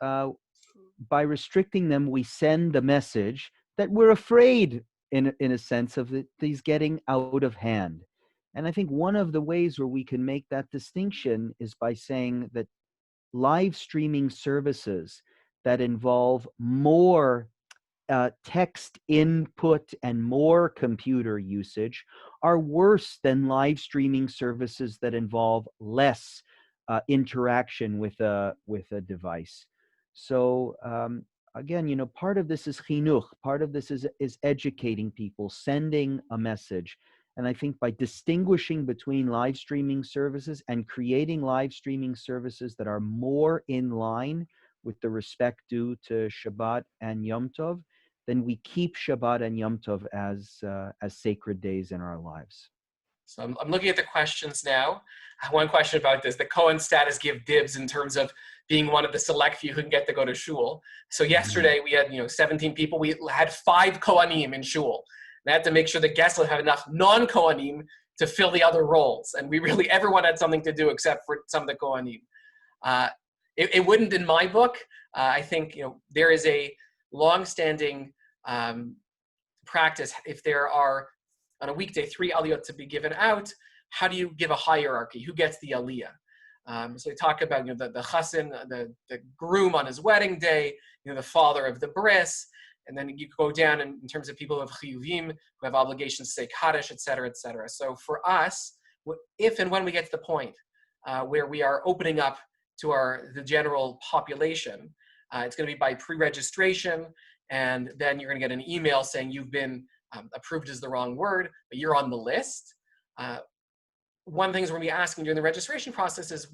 by restricting them, we send the message that we're afraid, in a sense, of these getting out of hand. And I think one of the ways where we can make that distinction is by saying that live streaming services that involve more text input and more computer usage are worse than live streaming services that involve less interaction with a device. So again, part of this is chinuch, part of this is educating people, sending a message. And I think by distinguishing between live streaming services and creating live streaming services that are more in line with the respect due to Shabbat and Yom Tov, then we keep Shabbat and Yom Tov as sacred days in our lives. So I'm looking at the questions now. One question about this: the Kohen status give dibs in terms of being one of the select few who can get to go to shul. So yesterday we had 17 people. We had 5 Kohanim in shul. And I had to make sure the guests would have enough non-Kohanim to fill the other roles. And everyone had something to do except for some of the Kohanim. It wouldn't in my book. I think there is a long-standing practice. If there are on a weekday 3 aliyot to be given out, how do you give a hierarchy? Who gets the aliyah? So we talk about the chassan, the groom on his wedding day, the father of the bris, and then you go down in terms of people who have chiyuvim, who have obligations to say kaddish, et cetera, et cetera. So for us, if and when we get to the point where we are opening up to the general population, it's going to be by pre-registration, and then you're going to get an email saying you've been approved is the wrong word, but you're on the list. One thing we're going to be asking during the registration process is,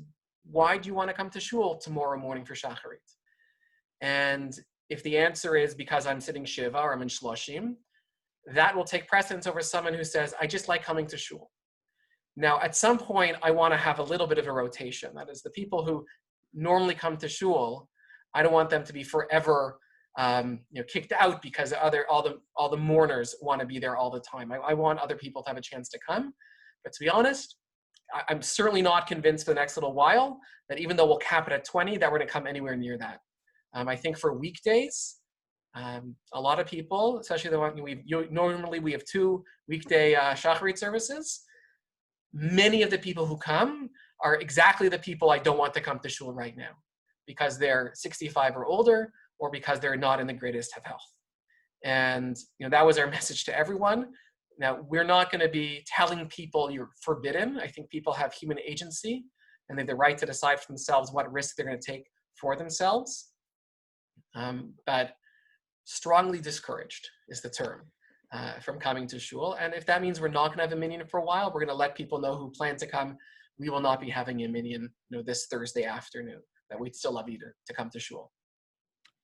why do you want to come to shul tomorrow morning for shacharit? And if the answer is because I'm sitting shiva or I'm in shloshim, that will take precedence over someone who says, I just like coming to shul. Now, at some point, I want to have a little bit of a rotation. That is, the people who normally come to shul, I don't want them to be forever kicked out because all the mourners want to be there all the time. I want other people to have a chance to come. But to be honest, I'm certainly not convinced for the next little while that even though we'll cap it at 20, that we're going to come anywhere near that. I think for weekdays, a lot of people, especially the one normally we have 2 weekday shacharit services. Many of the people who come are exactly the people I don't want to come to shul right now, because they're 65 or older, or because they're not in the greatest of health. And that was our message to everyone. Now, we're not going to be telling people you're forbidden. I think people have human agency, and they have the right to decide for themselves what risk they're going to take for themselves. But strongly discouraged is the term from coming to shul. And if that means we're not going to have a minyan for a while, we're going to let people know who plan to come. We will not be having a minyan this Thursday afternoon, that we'd still love you to come to shul.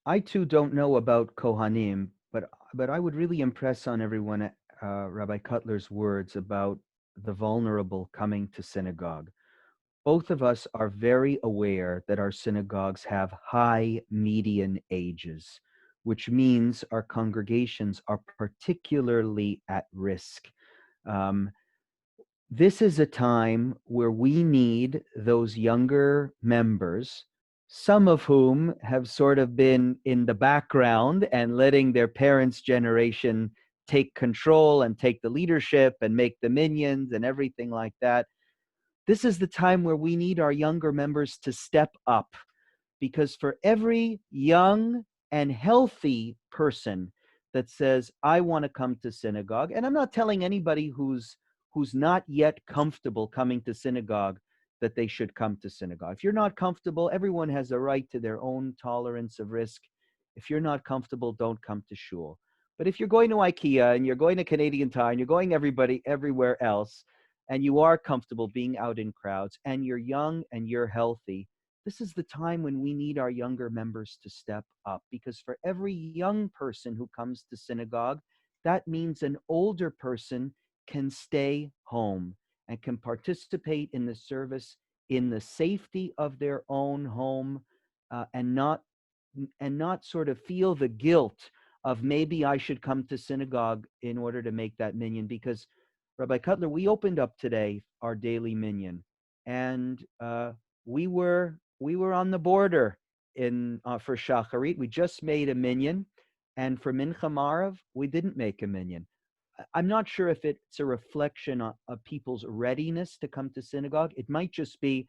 I too don't know about Kohanim, but I would really impress on everyone Rabbi Cutler's words about the vulnerable coming to synagogue. Both of us are very aware that our synagogues have high median ages, which means our congregations are particularly at risk. This is a time where we need those younger members, some of whom have sort of been in the background and letting their parents' generation take control and take the leadership and make the minions and everything like that. This is the time where we need our younger members to step up, because for every young and healthy person that says, I want to come to synagogue, and I'm not telling anybody who's not yet comfortable coming to synagogue that they should come to synagogue. If you're not comfortable, everyone has a right to their own tolerance of risk. If you're not comfortable, don't come to shul. But if you're going to IKEA and you're going to Canadian Tire and you're going everywhere else, and you are comfortable being out in crowds, and you're young and you're healthy, this is the time when we need our younger members to step up, because for every young person who comes to synagogue, that means an older person can stay home and can participate in the service in the safety of their own home, and not sort of feel the guilt of maybe I should come to synagogue in order to make that minyan. Because Rabbi Cutler, we opened up today our daily minyan, and we were on the border for Shacharit. We just made a minyan, and for Mincha Marav, we didn't make a minyan. I'm not sure if it's a reflection of people's readiness to come to synagogue. It might just be,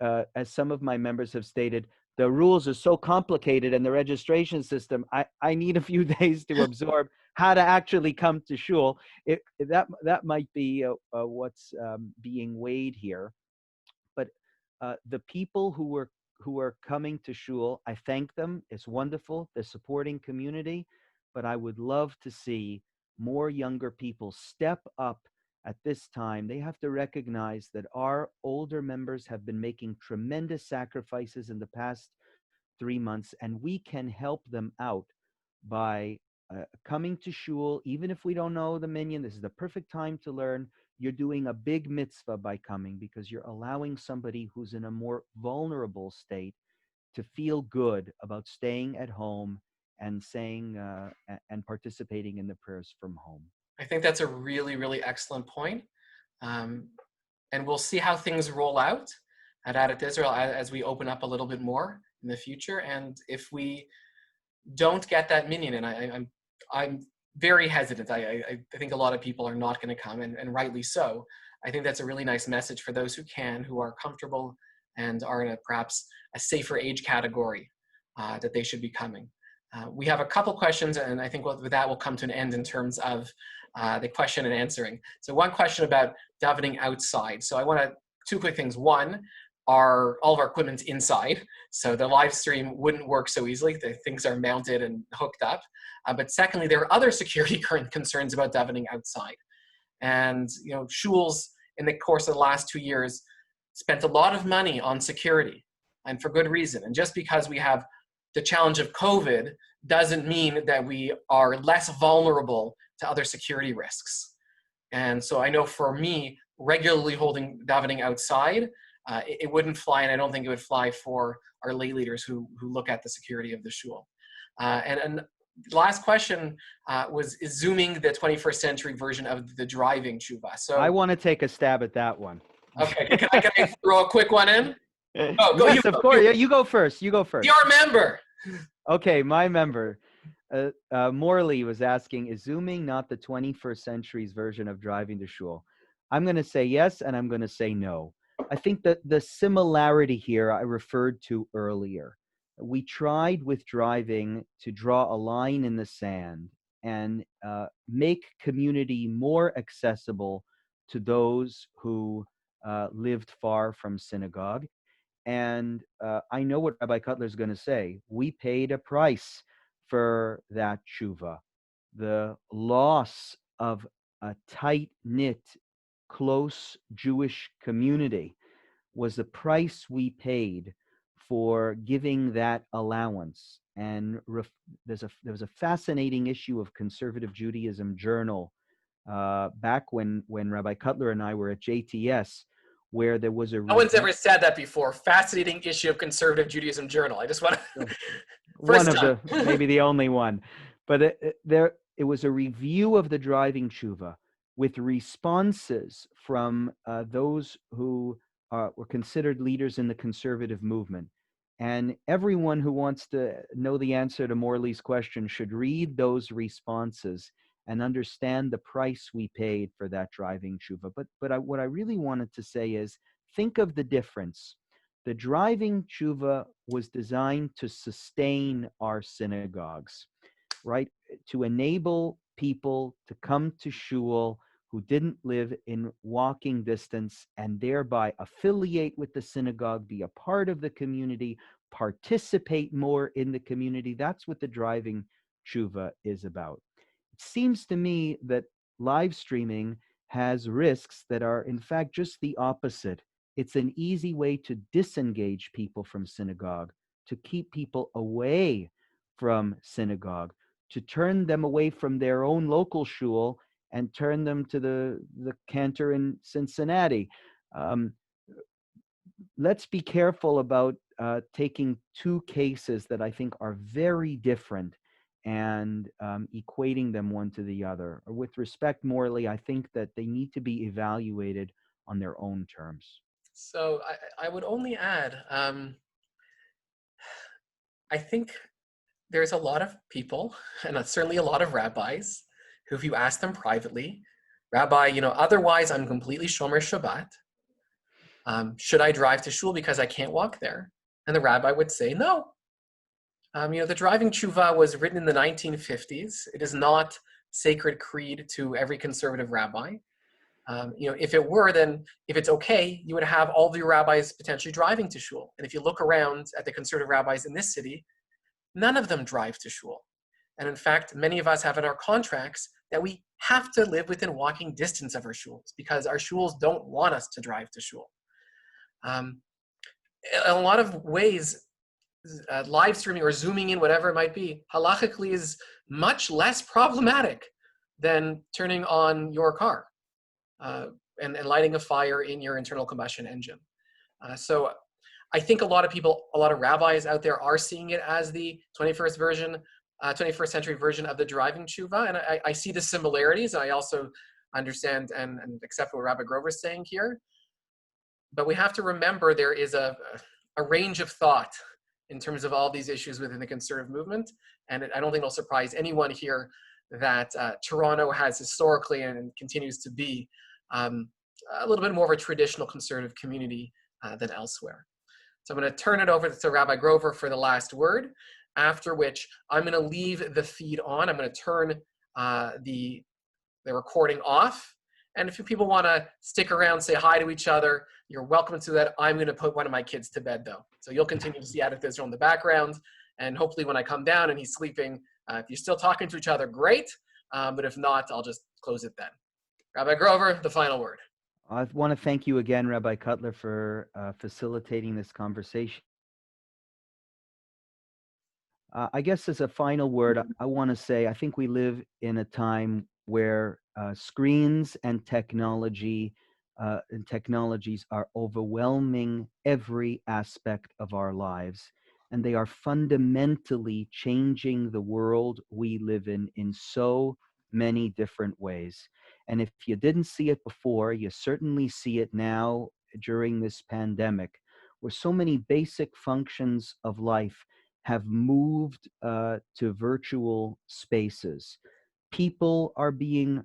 as some of my members have stated, the rules are so complicated and the registration system, I need a few days to absorb how to actually come to shul. That might be what's being weighed here. But the people who are coming to shul, I thank them. It's wonderful. They're supporting community. But I would love to see more younger people step up at this time. They have to recognize that our older members have been making tremendous sacrifices in the past 3 months, and we can help them out by coming to shul. Even if we don't know the minyan, this is the perfect time to learn. You're doing a big mitzvah by coming, because you're allowing somebody who's in a more vulnerable state to feel good about staying at home and saying and participating in the prayers from home. I think that's a really, really excellent point. And we'll see how things roll out at Adat Israel as we open up a little bit more in the future. And if we don't get that minyan, and I'm very hesitant. I think a lot of people are not going to come, and rightly so. I think that's a really nice message for those who can, who are comfortable and are in perhaps a safer age category, that they should be coming. We have a couple questions, and I think with that we'll come to an end in terms of the question and answering. So one question about davening outside. So I want to, 2 quick things. One, all of our equipment's inside, so the live stream wouldn't work so easily. The things are mounted and hooked up. But secondly, there are other security concerns about davening outside. And shuls in the course of the last 2 years spent a lot of money on security, and for good reason. And just because we have the challenge of COVID doesn't mean that we are less vulnerable to other security risks. And so I know for me, regularly holding davening outside, it wouldn't fly, and I don't think it would fly for our lay leaders who look at the security of the shul. And last question was is zooming the 21st century version of the driving tshuva. So I want to take a stab at that one. okay, can I throw a quick one in? Oh, go, yes, of course. Yeah, you go first. You go first. Your member. Okay, my member. Morley was asking, is zooming not the 21st century's version of driving to shul? I'm going to say yes, and I'm going to say no. I think that the similarity here I referred to earlier. We tried with driving to draw a line in the sand and make community more accessible to those who lived far from synagogue. And I know what Rabbi Cutler is going to say. We paid a price for that tshuva. The loss of a tight-knit, close Jewish community was the price we paid for giving that allowance. And there was a fascinating issue of Conservative Judaism Journal back when Rabbi Cutler and I were at JTS, where there was a no one's ever said that before. Fascinating issue of Conservative Judaism Journal. I just want to one of the maybe the only one, but it was a review of the driving tshuva with responses from those who were considered leaders in the conservative movement. And everyone who wants to know the answer to Morley's question should read those responses and understand the price we paid for that driving tshuva. But what I really wanted to say is, think of the difference. The driving tshuva was designed to sustain our synagogues, right? To enable people to come to shul who didn't live in walking distance and thereby affiliate with the synagogue, be a part of the community, participate more in the community. That's what the driving tshuva is about. It seems to me that live streaming has risks that are, in fact, just the opposite. It's an easy way to disengage people from synagogue, to keep people away from synagogue, to turn them away from their own local shul and turn them to the cantor in Cincinnati. Let's be careful about taking two cases that I think are very different and equating them one to the other. With respect, Morley, I think that they need to be evaluated on their own terms. So I would only add, I think there's a lot of people, and certainly a lot of rabbis, who if you ask them privately, Rabbi, otherwise I'm completely Shomer Shabbat. Should I drive to shul because I can't walk there? And the rabbi would say, no. The driving tshuva was written in the 1950s. It is not sacred creed to every conservative rabbi. If it were, then if it's okay, you would have all of your rabbis potentially driving to shul. And if you look around at the conservative rabbis in this city, none of them drive to shul. And in fact, many of us have in our contracts that we have to live within walking distance of our shuls because our shuls don't want us to drive to shul. In a lot of ways, live streaming or zooming in, whatever it might be, halachically is much less problematic than turning on your car and lighting a fire in your internal combustion engine. So I think a lot of rabbis out there are seeing it as the 21st century version of the driving tshuva. And I see the similarities. And I also understand and accept what Rabbi Grover is saying here. But we have to remember there is a range of thought in terms of all these issues within the conservative movement. And I don't think it'll surprise anyone here that Toronto has historically and continues to be a little bit more of a traditional conservative community than elsewhere. So I'm going to turn it over to Rabbi Grover for the last word, after which I'm going to leave the feed on. I'm going to turn the recording off. And if people want to stick around, say hi to each other, you're welcome to that. I'm going to put one of my kids to bed, though. So you'll continue to see Adith Israel in the background. And hopefully when I come down and he's sleeping, if you're still talking to each other, great. But if not, I'll just close it then. Rabbi Grover, the final word. I want to thank you again, Rabbi Cutler, for facilitating this conversation. I guess as a final word, I want to say I think we live in a time where screens and technologies are overwhelming every aspect of our lives. and they are fundamentally changing the world we live in so many different ways. And if you didn't see it before, you certainly see it now during this pandemic, where so many basic functions of life have moved to virtual spaces. People are being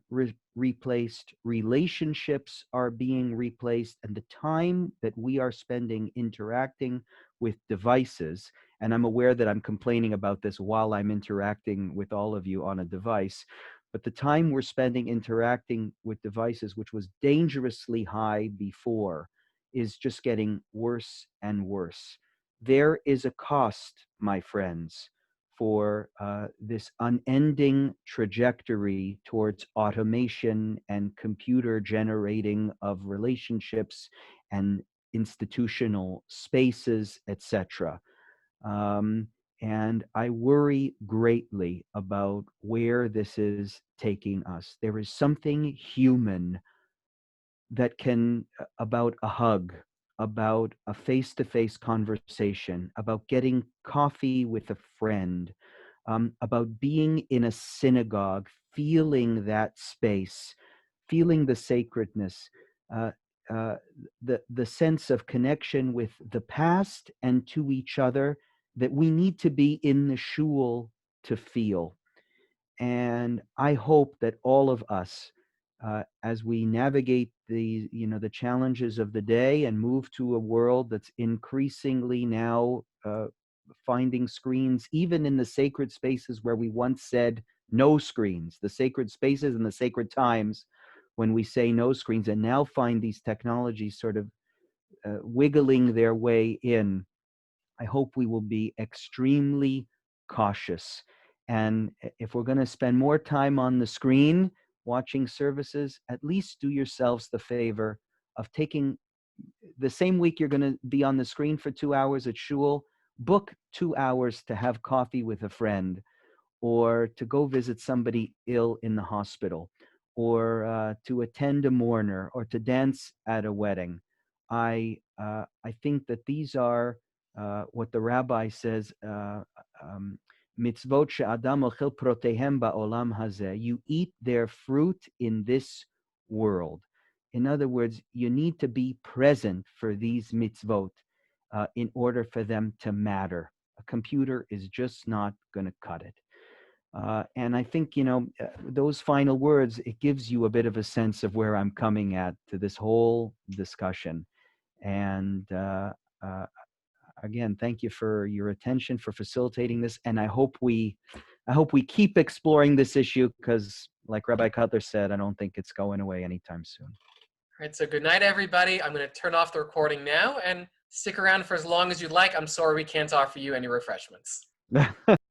replaced, relationships are being replaced, and the time that we are spending interacting with devices, and I'm aware that I'm complaining about this while I'm interacting with all of you on a device, but the time we're spending interacting with devices, which was dangerously high before, is just getting worse and worse. There is a cost, my friends, for this unending trajectory towards automation and computer generating of relationships and institutional spaces, etc. Um, and I worry greatly about where this is taking us. There is something human that can, about a hug, about a face-to-face conversation, about getting coffee with a friend, about being in a synagogue, feeling that space, feeling the sacredness, uh, uh, the sense of connection with the past and to each other that we need to be in the shul to feel. And I hope that all of us, as we navigate the challenges of the day and move to a world that's increasingly now finding screens, even in the sacred spaces where we once said no screens, the sacred spaces and the sacred times when we say no screens, and now find these technologies sort of wiggling their way in. I hope we will be extremely cautious. And if we're going to spend more time on the screen watching services, at least do yourselves the favor of taking the same week you're going to be on the screen for 2 hours at shul, book 2 hours to have coffee with a friend, or to go visit somebody ill in the hospital, or to attend a mourner, or to dance at a wedding. I think that these are what the rabbi says. Mitzvot she'adam ochel protehem ba'olam hazeh. You eat their fruit in this world. In other words, you need to be present for these mitzvot in order for them to matter. A computer is just not going to cut it. And I think, those final words, it gives you a bit of a sense of where I'm coming at to this whole discussion. And again, thank you for your attention, for facilitating this. And I hope we keep exploring this issue because, like Rabbi Cutler said, I don't think it's going away anytime soon. All right, so good night, everybody. I'm going to turn off the recording now and stick around for as long as you'd like. I'm sorry we can't offer you any refreshments.